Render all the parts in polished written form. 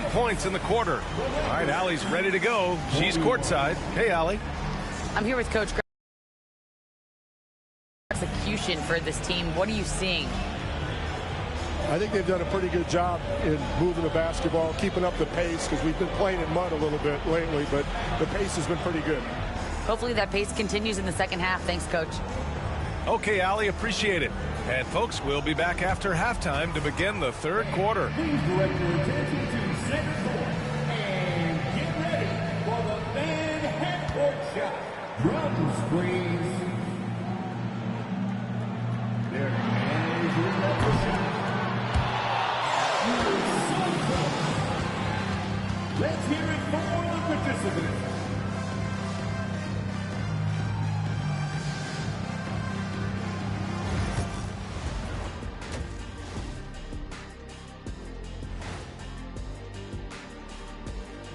points in the quarter. All right, Allie's ready to go. She's courtside. Hey, Allie. I'm here with Coach Greg. Execution for this team. What are you seeing? I think they've done a pretty good job in moving the basketball, keeping up the pace, because we've been playing in mud a little bit lately, but the pace has been pretty good. Hopefully that pace continues in the second half. Thanks, Coach. Okay, Allie, appreciate it. And, folks, we'll be back after halftime to begin the third quarter. Please direct your attention to center court and get ready for the fan half-court shot. Drum screens. Their managers at the shot. Let's hear it for the participants.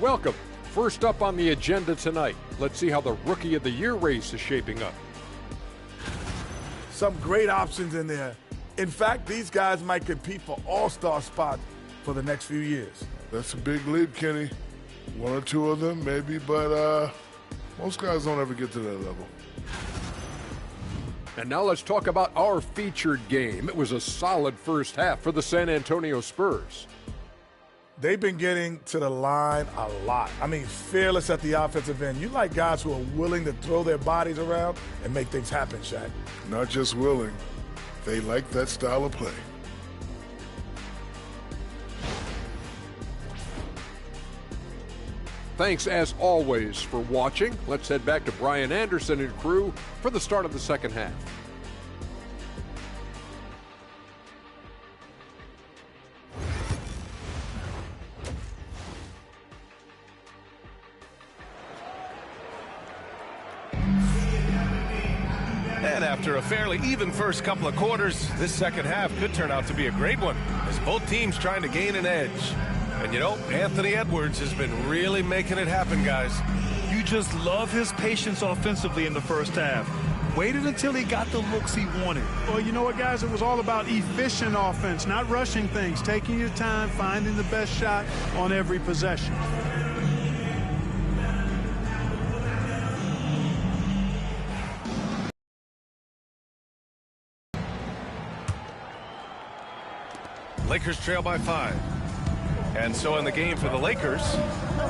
Welcome. First up on the agenda tonight, let's see how the Rookie of the Year race is shaping up. Some great options in there. In fact, these guys might compete for all-star spots for the next few years. That's a big leap, Kenny. One or two of them, maybe, but most guys don't ever get to that level. And now let's talk about our featured game. It was a solid first half for the San Antonio Spurs. They've been getting to the line a lot. I mean, fearless at the offensive end. You like guys who are willing to throw their bodies around and make things happen, Shaq. Not just willing, they like that style of play. Thanks, as always, for watching. Let's head back to Brian Anderson and crew for the start of the second half. And after a fairly even first couple of quarters, this second half could turn out to be a great one, as both teams trying to gain an edge. And, you know, Anthony Edwards has been really making it happen, guys. You just love his patience offensively in the first half. Waited until he got the looks he wanted. Well, you know what, guys? It was all about efficient offense, not rushing things, taking your time, finding the best shot on every possession. Lakers trail by 5. And so in the game for the Lakers,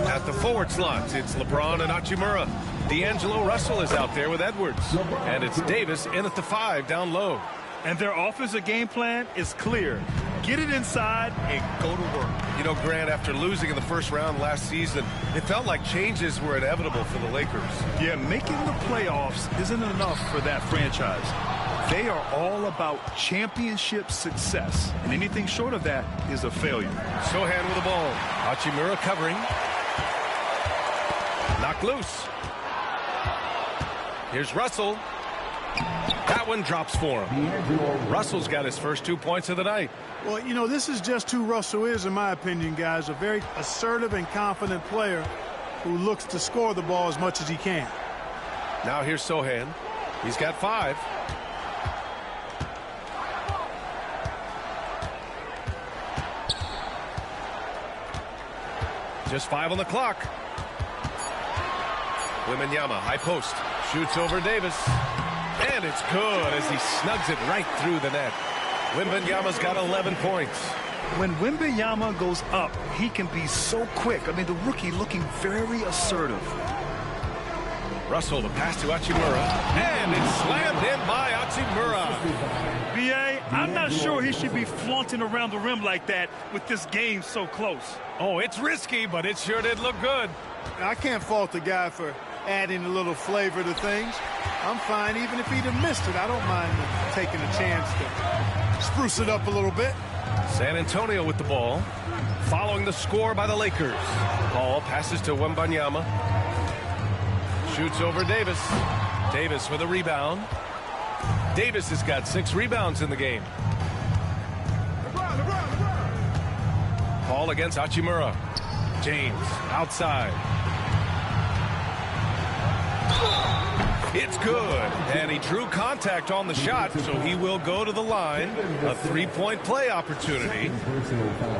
at the forward slot, it's LeBron and Hachimura. D'Angelo Russell is out there with Edwards. And it's Davis in at the 5 down low. And their offensive game plan is clear. Get it inside and go to work. You know, Grant, after losing in the first round last season, it felt like changes were inevitable for the Lakers. Yeah, making the playoffs isn't enough for that franchise. They are all about championship success, and anything short of that is a failure. Sohan with the ball. Hachimura covering. Knocked loose. Here's Russell. That one drops for him. Russell's got his first 2 points of the night. Well, you know, this is just who Russell is, in my opinion, guys. A very assertive and confident player who looks to score the ball as much as he can. Now here's Sohan. He's got 5. Just 5 on the clock. Wembanyama, high post. Shoots over Davis. And it's good as he snugs it right through the net. Wembanyama's got 11 points. When Wembanyama goes up, he can be so quick. I mean, the rookie looking very assertive. Russell, the pass to Hachimura. And it's slammed in by Hachimura. B.A., I'm not sure he should be flaunting around the rim like that with this game so close. Oh, it's risky, but it sure did look good. I can't fault the guy for adding a little flavor to things. I'm fine even if he'd have missed it. I don't mind taking a chance to spruce it up a little bit. San Antonio with the ball, following the score by the Lakers. Ball passes to Wembanyama. Shoots over Davis. Davis with a rebound. Davis has got 6 rebounds in the game. Ball against Hachimura. James outside. It's good. And he drew contact on the shot, so he will go to the line. A three-point play opportunity.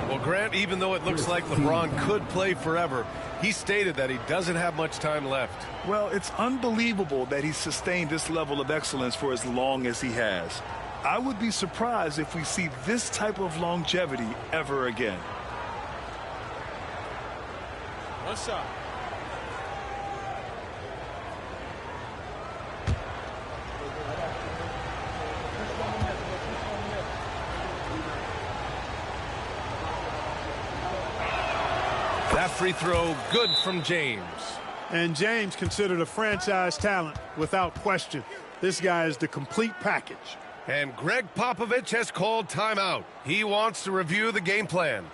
Well, Grant, even though it looks like LeBron could play forever, he stated that he doesn't have much time left. Well, it's unbelievable that he's sustained this level of excellence for as long as he has. I would be surprised if we see this type of longevity ever again. What's up? That free throw good from James. And James considered a franchise talent without question. This guy is the complete package. And Greg Popovich has called timeout. He wants to review the game plan.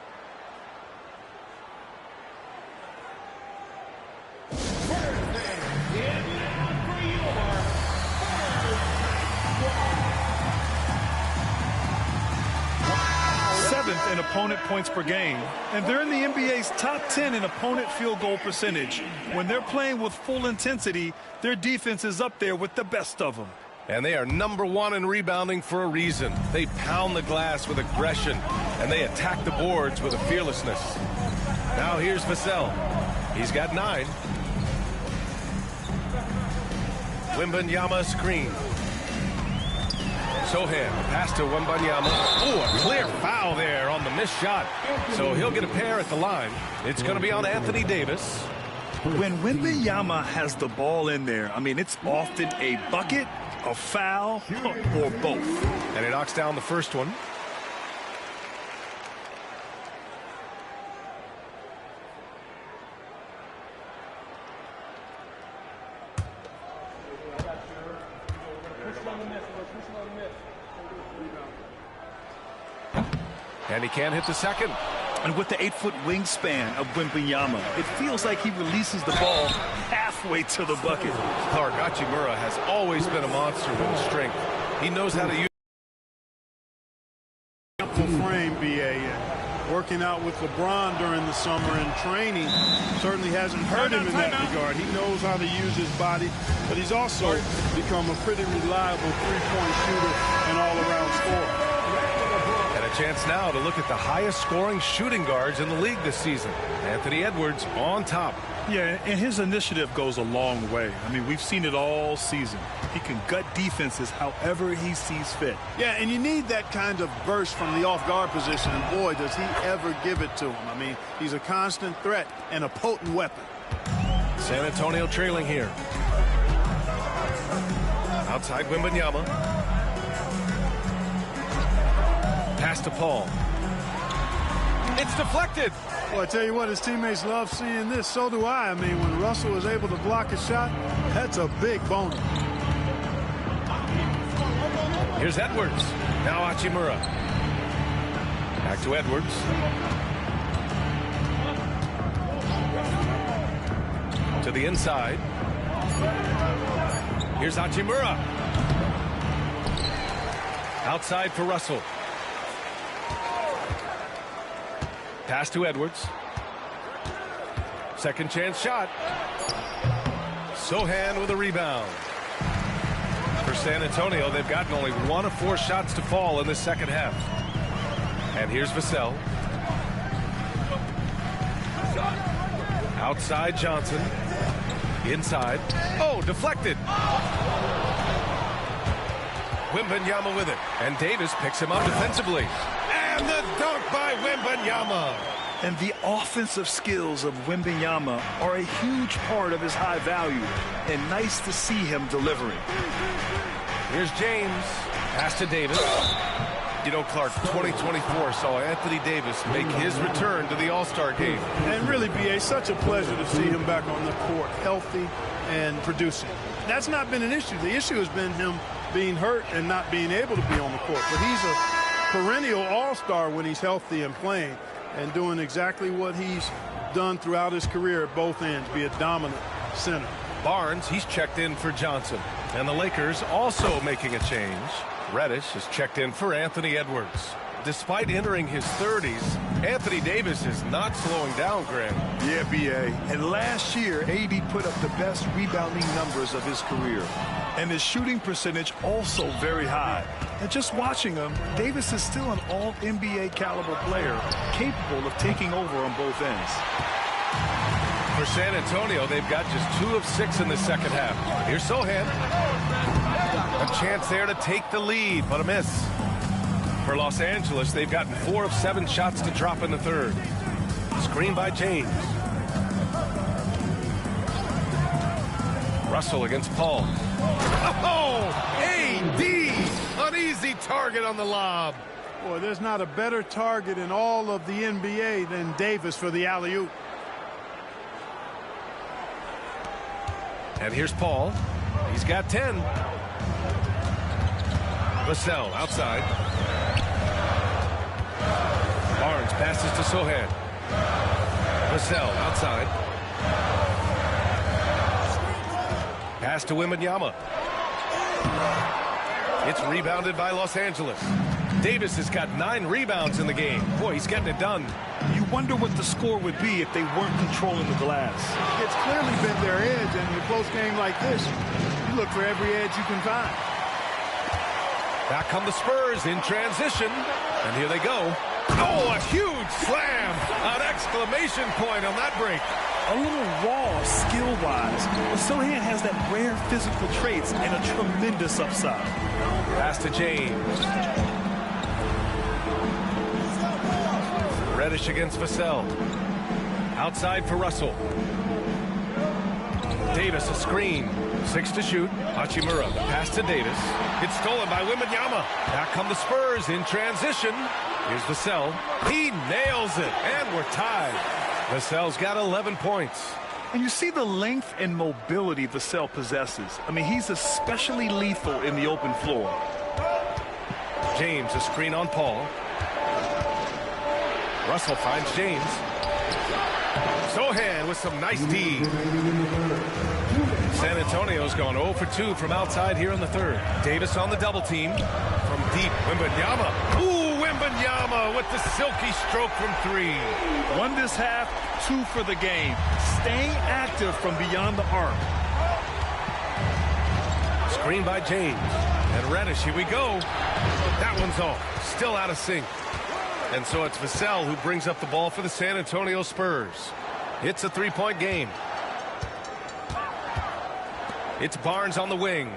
Seventh in opponent points per game, and they're in the NBA's top 10 in opponent field goal percentage. When they're playing with full intensity, their defense is up there with the best of them. And they are #1 in rebounding for a reason. They pound the glass with aggression, and they attack the boards with a fearlessness. Now here's Vassell. He's got 9. Wembanyama screen. Sohan, pass to Wembanyama. Oh, a clear foul there on the missed shot. So he'll get a pair at the line. It's going to be on Anthony Davis. When Wembanyama has the ball in there, I mean, it's often a bucket, a foul, or both. And he knocks down the first one. And he can't hit the second. And with the 8-foot wingspan of Wembanyama, it feels like he releases the ball halfway to the bucket. Hachimura has always been a monster with his strength. He knows how to use frame, BA. Working out with LeBron during the summer and training certainly hasn't hurt him in that regard. He knows how to use his body, but he's also become a pretty reliable three-point shooter and all-around scorer. And a chance now to look at the highest scoring shooting guards in the league this season. Anthony Edwards on top. Yeah, and his initiative goes a long way. I mean, we've seen it all season. He can gut defenses however he sees fit. Yeah, and you need that kind of burst from the off-guard position, and boy, does he ever give it to him. I mean, he's a constant threat and a potent weapon. San Antonio trailing here. Outside Wembanyama. Pass to Paul. It's deflected. Well, I tell you what, his teammates love seeing this. So do I. I mean, when Russell was able to block a shot, that's a big bonus. Here's Edwards. Now Hachimura. Back to Edwards. To the inside. Here's Hachimura. Outside for Russell. Pass to Edwards. Second chance shot. Sohan with a rebound. For San Antonio, they've gotten only 1 of 4 shots to fall in the second half. And here's Vassell. Outside Johnson. Inside. Oh, deflected. Wembanyama with it. And Davis picks him up defensively. And the dunk by Wembanyama. And the offensive skills of Wembanyama are a huge part of his high value. And nice to see him delivering. Here's James. Pass to Davis. You know, Clark, 2024 saw Anthony Davis make his return to the All-Star game. And really, B.A., such a pleasure to see him back on the court, healthy and producing. That's not been an issue. The issue has been him being hurt and not being able to be on the court. But he's a perennial all-star when he's healthy and playing and doing exactly what he's done throughout his career at both ends, be a dominant center. Barnes, he's checked in for Johnson. And the Lakers also making a change. Reddish is checked in for Anthony Edwards. Despite entering his 30s, Anthony Davis is not slowing down, Greg. Yeah, B.A. And last year, AD put up the best rebounding numbers of his career. And his shooting percentage also very high. And just watching him, Davis is still an all-NBA caliber player, capable of taking over on both ends. For San Antonio, they've got just 2 of 6 in the second half. Here's Sohan. A chance there to take the lead, but a miss. For Los Angeles, they've gotten 4 of 7 shots to drop in the third. Screen by James. Russell against Paul. Oh, AD! An easy target on the lob. Boy, there's not a better target in all of the NBA than Davis for the alley-oop. And here's Paul. He's got 10. Vassell outside. Barnes passes to Sohan. Vassell outside. Pass to Wembanyama. It's rebounded by Los Angeles. Davis has got 9 rebounds in the game. Boy, he's getting it done. You wonder what the score would be if they weren't controlling the glass. It's clearly been their edge, and in a close game like this, you look for every edge you can find. Back come the Spurs in transition. And here they go. Oh, a huge slam. An exclamation point on that break. A little raw skill-wise, but Sohan has that rare physical traits and a tremendous upside. Pass to James. Reddish against Vassell. Outside for Russell. Davis a screen. 6 to shoot. Hachimura. Pass to Davis. It's stolen by Wembanyama. Back come the Spurs in transition. Here's Vassell. He nails it. And we're tied. Vassell's got 11 points. And you see the length and mobility Vassell possesses. I mean, he's especially lethal in the open floor. James a screen on Paul. Russell finds James. Sohan with some nice D. San Antonio's gone 0 for 2 from outside here in the third. Davis on the double team. From deep, Wembanyama. Ooh, Wembanyama with the silky stroke from 3. Won this half, 2 for the game. Staying active from beyond the arc. Screen by James. And Reddish, here we go. That one's off. Still out of sync. And so it's Vassell who brings up the ball for the San Antonio Spurs. It's a 3-point game. It's Barnes on the wing.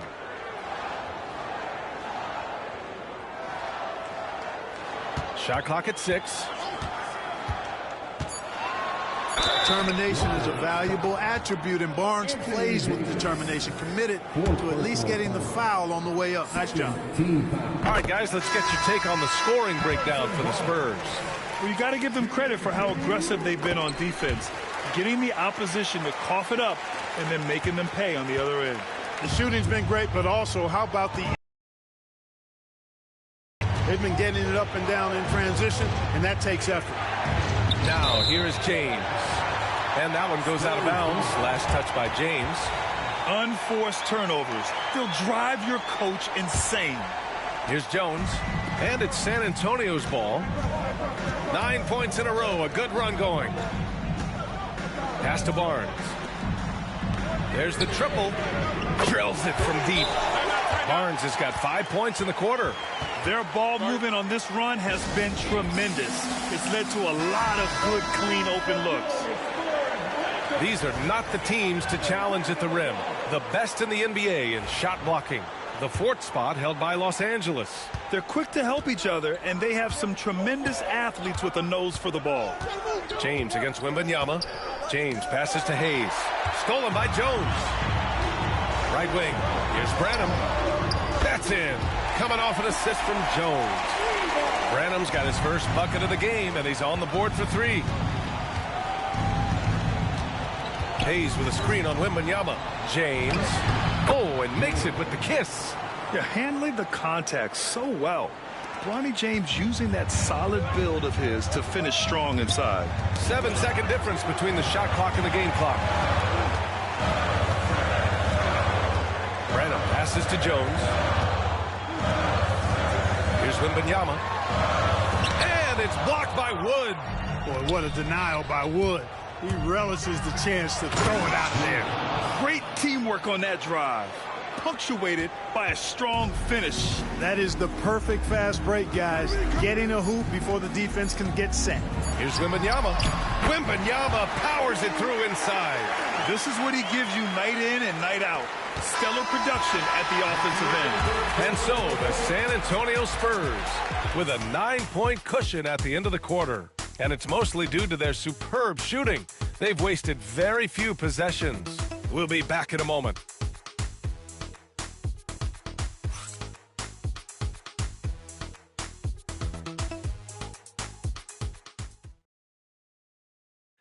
Shot clock at 6. Determination is a valuable attribute, and Barnes plays with determination, committed to at least getting the foul on the way up. Nice job. All right, guys, let's get your take on the scoring breakdown for the Spurs. Well, you got to give them credit for how aggressive they've been on defense, getting the opposition to cough it up and then making them pay on the other end. The shooting's been great, but also how about the... They've been getting it up and down in transition, and that takes effort. Now, here is James. And that one goes out of bounds. Last touch by James. Unforced turnovers. They'll drive your coach insane. Here's Jones. And it's San Antonio's ball. 9 points in a row. A good run going. Pass to Barnes. There's the triple. Drills it from deep. Barnes has got 5 points in the quarter. Their ball movement on this run has been tremendous. It's led to a lot of good, clean, open looks. These are not the teams to challenge at the rim. The best in the NBA in shot blocking. The 4th spot held by Los Angeles. They're quick to help each other, and they have some tremendous athletes with a nose for the ball. James against Wembanyama. James passes to Hayes. Stolen by Jones. Right wing. Here's Branham. That's in. Coming off an assist from Jones. Branham's got his first bucket of the game, and he's on the board for 3. Hayes with a screen on Wembanyama. James. Oh, and makes it with the kiss. Yeah, handling the contact so well. Bronny James using that solid build of his to finish strong inside. 7-second difference between the shot clock and the game clock. Branham passes to Jones. Here's Wembanyama. And it's blocked by Wood. Boy, what a denial by Wood. He relishes the chance to throw it out of there. Great teamwork on that drive, punctuated by a strong finish. That is the perfect fast break, guys. Getting a hoop before the defense can get set. Here's Wembanyama. Wembanyama powers it through inside. This is what he gives you night in and night out. Stellar production at the offensive end. And so the San Antonio Spurs with a 9-point cushion at the end of the quarter. And it's mostly due to their superb shooting. They've wasted very few possessions. We'll be back in a moment.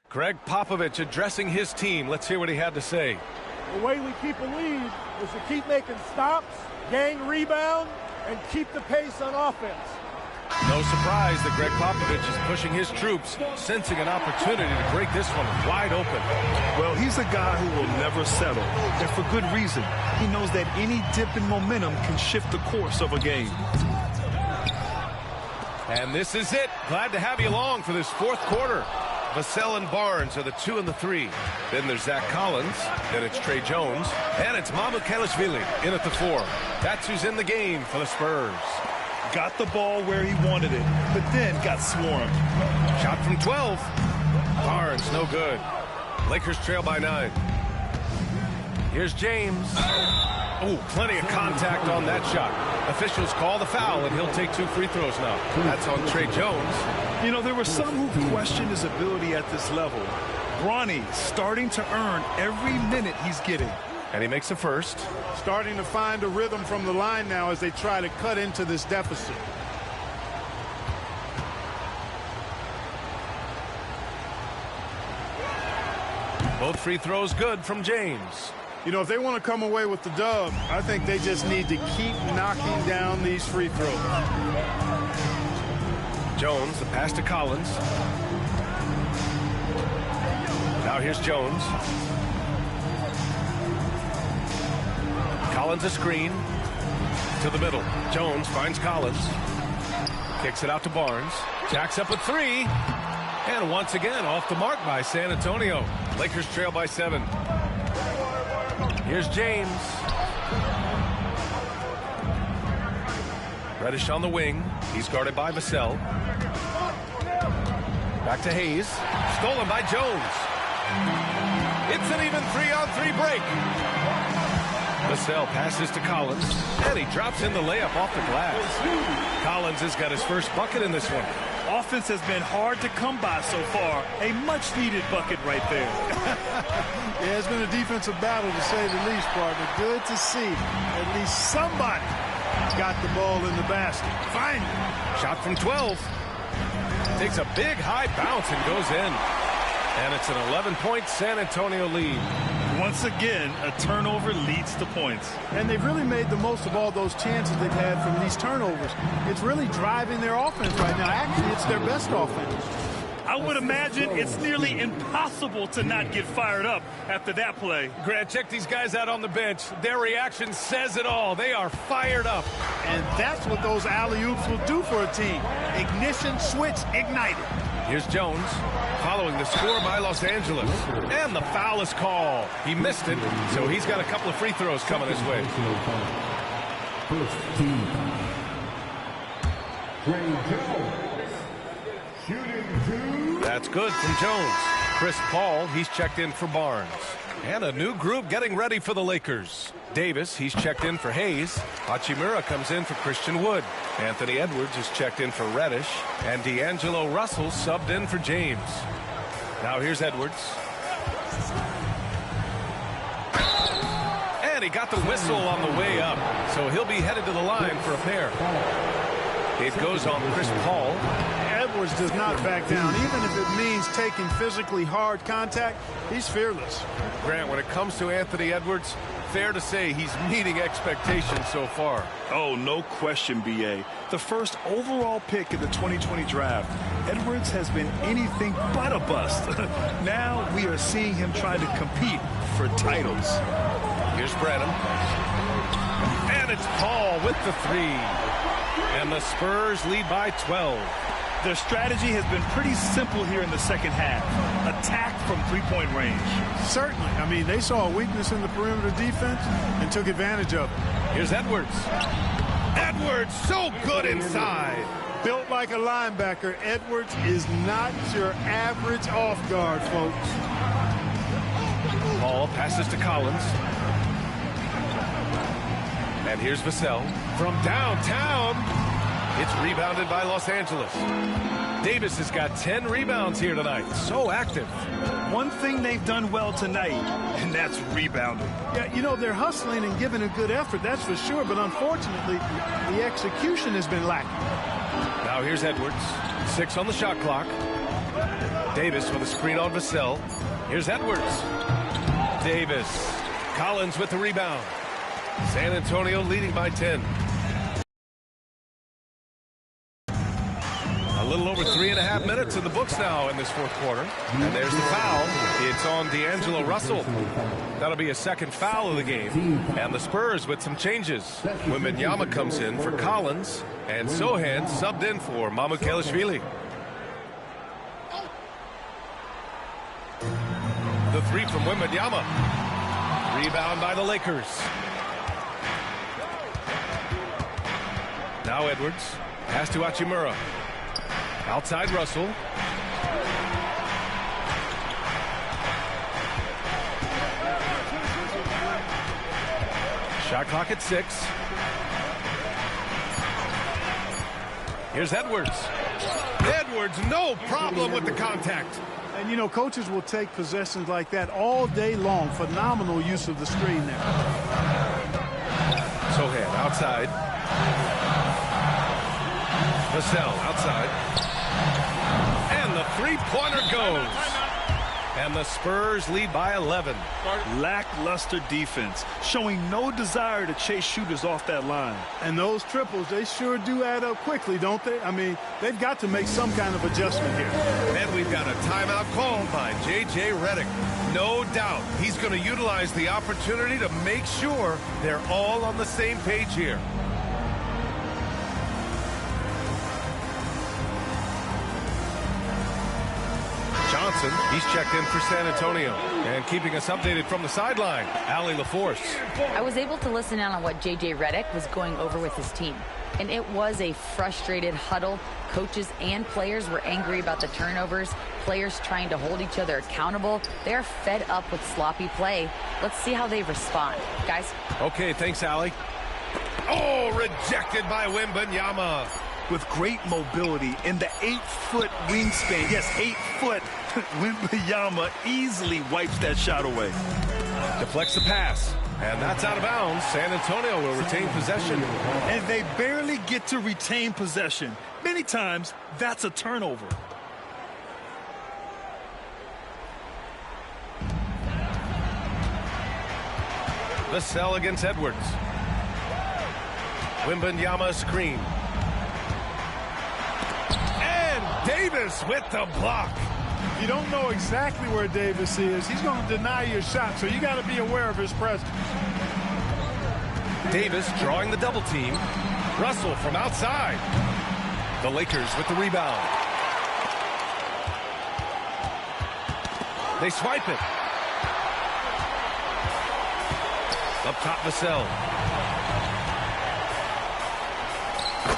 Greg Popovich addressing his team. Let's hear what he had to say. The way we keep a lead is to keep making stops, gang rebound, and keep the pace on offense. No surprise that Greg Popovich is pushing his troops, sensing an opportunity to break this one wide open. Well, he's a guy who will never settle, and for good reason. He knows that any dip in momentum can shift the course of a game. And this is it. Glad to have you along for this fourth quarter. Vassell and Barnes are the 2 and the 3. Then there's Zach Collins. Then it's Trey Jones. And it's Mamukelashvili in at the 4. That's who's in the game for the Spurs. Got the ball where he wanted it, but then got swarmed. Shot from 12. Barnes, no good. Lakers trail by 9. Here's James. Oh, plenty of contact on that shot. Officials call the foul, and he'll take 2 free throws now. That's on Trey Jones. You know, there were some who questioned his ability at this level. Bronny starting to earn every minute he's getting. And he makes the first. Starting to find a rhythm from the line now as they try to cut into this deficit. Both free throws good from James. You know, if they want to come away with the dub, I think they just need to keep knocking down these free throws. Jones, the pass to Collins. Now here's Jones. Collins a screen to the middle. Jones finds Collins. Kicks it out to Barnes. Jacks up a 3. And once again, off the mark by San Antonio. Lakers trail by 7. Here's James. Reddish on the wing. He's guarded by Vassell. Back to Hayes. Stolen by Jones. It's an even 3-on-3 break. Vassell passes to Collins, and he drops in the layup off the glass. Collins has got his first bucket in this one. Offense has been hard to come by so far. A much-needed bucket right there. Yeah, it's been a defensive battle, to say the least, partner. Good to see. At least somebody got the ball in the basket. Finally. Shot from 12. Takes a big high bounce and goes in. And it's an 11-point San Antonio lead. Once again, a turnover leads to points. And they've really made the most of all those chances they've had from these turnovers. It's really driving their offense right now. Actually, it's their best offense. I would imagine it's nearly impossible to not get fired up after that play. Grant, check these guys out on the bench. Their reaction says it all. They are fired up. And that's what those alley-oops will do for a team. Ignition switch ignited. Here's Jones following the score by Los Angeles. And the foul is called. He missed it, so he's got a couple of free throws coming his way. First team. Trey Jones. Shooting 2. That's good from Jones. Chris Paul, he's checked in for Barnes. And a new group getting ready for the Lakers. Davis, he's checked in for Hayes. Hachimura comes in for Christian Wood. Anthony Edwards is checked in for Reddish. And D'Angelo Russell subbed in for James. Now here's Edwards. And he got the whistle on the way up. So he'll be headed to the line for a pair. It goes on Chris Paul. Edwards does not back down. Even if it means taking physically hard contact, he's fearless. Grant, when it comes to Anthony Edwards, fair to say he's meeting expectations so far. Oh, no question, B.A. The first overall pick in the 2020 draft, Edwards has been anything but a bust. Now we are seeing him try to compete for titles. Here's Branham. And it's Paul with the 3. And the Spurs lead by 12. Their strategy has been pretty simple here in the second half. Attack from three-point range. Certainly. I mean, they saw a weakness in the perimeter defense and took advantage of it. Here's Edwards. Edwards, so good inside. Built like a linebacker, Edwards is not your average off guard, folks. Ball passes to Collins. And here's Vassell from downtown. It's rebounded by Los Angeles. Davis has got 10 rebounds here tonight. So active. One thing they've done well tonight, and that's rebounding. Yeah, you know, they're hustling and giving a good effort, that's for sure. But unfortunately, the execution has been lacking. Now here's Edwards. 6 on the shot clock. Davis with a screen on Vassell. Here's Edwards. Davis. Collins with the rebound. San Antonio leading by 10. A little over 3.5 minutes in the books now in this fourth quarter. And there's the foul. It's on D'Angelo Russell. That'll be a second foul of the game. And the Spurs with some changes. Wembanyama comes in for Collins. And Sohan subbed in for Mamukelashvili. The three from Wembanyama. Rebound by the Lakers. Now Edwards. Pass to Hachimura. Outside Russell. Shot clock at 6. Here's Edwards. Edwards, no problem with the contact. And, you know, coaches will take possessions like that all day long. Phenomenal use of the screen there. Sohan outside. Vassell outside. And the three-pointer goes. And the Spurs lead by 11. Lackluster defense, showing no desire to chase shooters off that line. And those triples, they sure do add up quickly, don't they? I mean, they've got to make some kind of adjustment here. And we've got a timeout called by J.J. Redick. No doubt he's going to utilize the opportunity to make sure they're all on the same page here. Johnson, he's checked in for San Antonio. And keeping us updated from the sideline, Allie LaForce. I was able to listen in on what J.J. Redick was going over with his team. And it was a frustrated huddle. Coaches and players were angry about the turnovers. Players trying to hold each other accountable. They're fed up with sloppy play. Let's see how they respond. Guys? Okay, thanks, Allie. Oh, rejected by Wembanyama. With great mobility in the 8-foot wingspan. Yes, 8 foot. Wembanyama easily wipes that shot away. Deflects the pass. And that's out of bounds. San Antonio will retain possession. And they barely get to retain possession. Many times, that's a turnover. Vassell against Edwards. Wembanyama screen. And Davis with the block. You don't know exactly where Davis is. He's going to deny your shot, so you got to be aware of his presence. Davis drawing the double team. Russell from outside. The Lakers with the rebound. They swipe it. Up top, Vassell.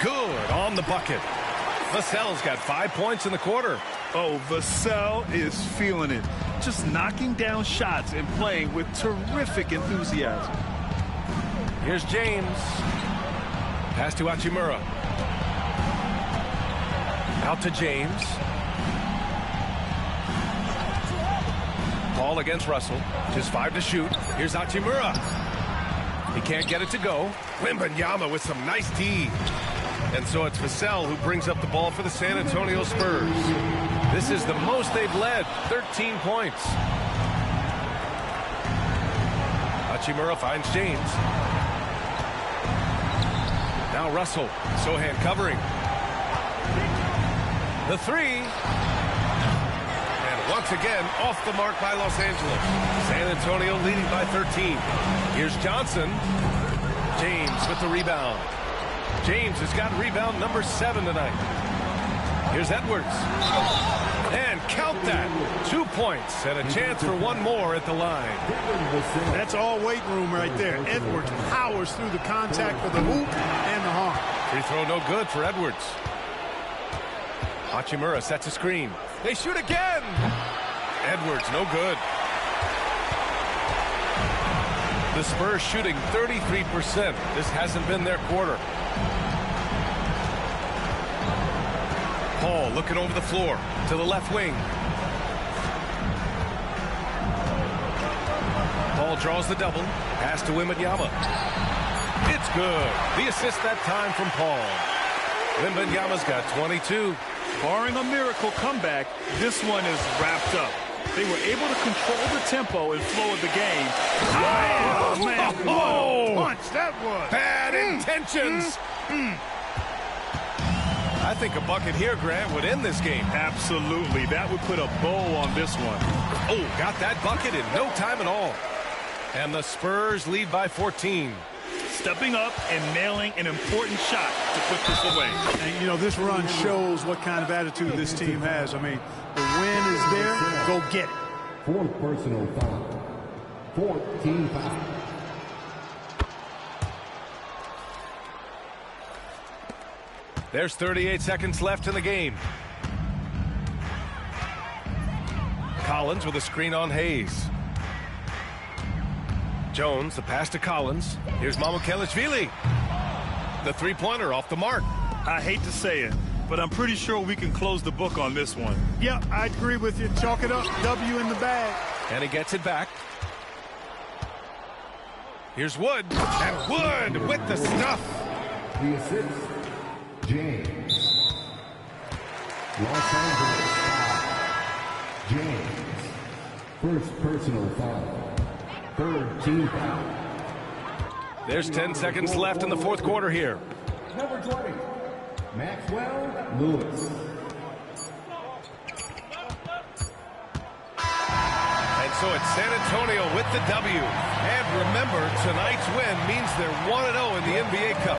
Good on the bucket. Vassell's got 5 points in the quarter. Oh, Vassell is feeling it. Just knocking down shots and playing with terrific enthusiasm. Here's James. Pass to Hachimura. Out to James. Ball against Russell. Just 5 to shoot. Here's Hachimura. He can't get it to go. Wembanyama with some nice D. And so it's Vassell who brings up the ball for the San Antonio Spurs. This is the most they've led, 13 points. Hachimura finds James. Now Russell, Sohan covering. The three. And once again, off the mark by Los Angeles. San Antonio leading by 13. Here's Johnson. James with the rebound. James has got rebound number 7 tonight. Here's Edwards. And count that. 2 points and a chance for one more at the line. That's all weight room right there. Edwards powers through the contact for the hoop and the harm. Free throw no good for Edwards. Hachimura sets a screen. They shoot again. Edwards no good. The Spurs shooting 33%. This hasn't been their quarter. Paul looking over the floor to the left wing. Paul draws the double. Pass to Wembanyama. It's good. The assist that time from Paul. Wembanyama's got 22. Barring a miracle comeback, this one is wrapped up. They were able to control the tempo and flow of the game. Oh, man. Oh, Punch, that was. bad intentions. I think a bucket here, Grant, would end this game. Absolutely. That would put a bow on this one. Oh, got that bucket in no time at all. And the Spurs lead by 14. Stepping up and nailing an important shot to put this away. And, you know, this run shows what kind of attitude this team has. I mean, the win is there. Go get it. Fourth personal foul. 14 foul. There's 38 seconds left in the game. Collins with a screen on Hayes. Jones, the pass to Collins. Here's Mamukelashvili. The three-pointer off the mark. I hate to say it, but I'm pretty sure we can close the book on this one. Yeah, I agree with you. Chalk it up. W in the bag. And he gets it back. Here's Wood. And Wood with the stuff. The assist, James. Los Angeles foul. James. First personal foul. Third team foul. There's 10 seconds left in the fourth quarter here. Number 20, Maxwell Lewis. And so it's San Antonio with the W. And remember, tonight's win means they're 1-0 in the NBA Cup.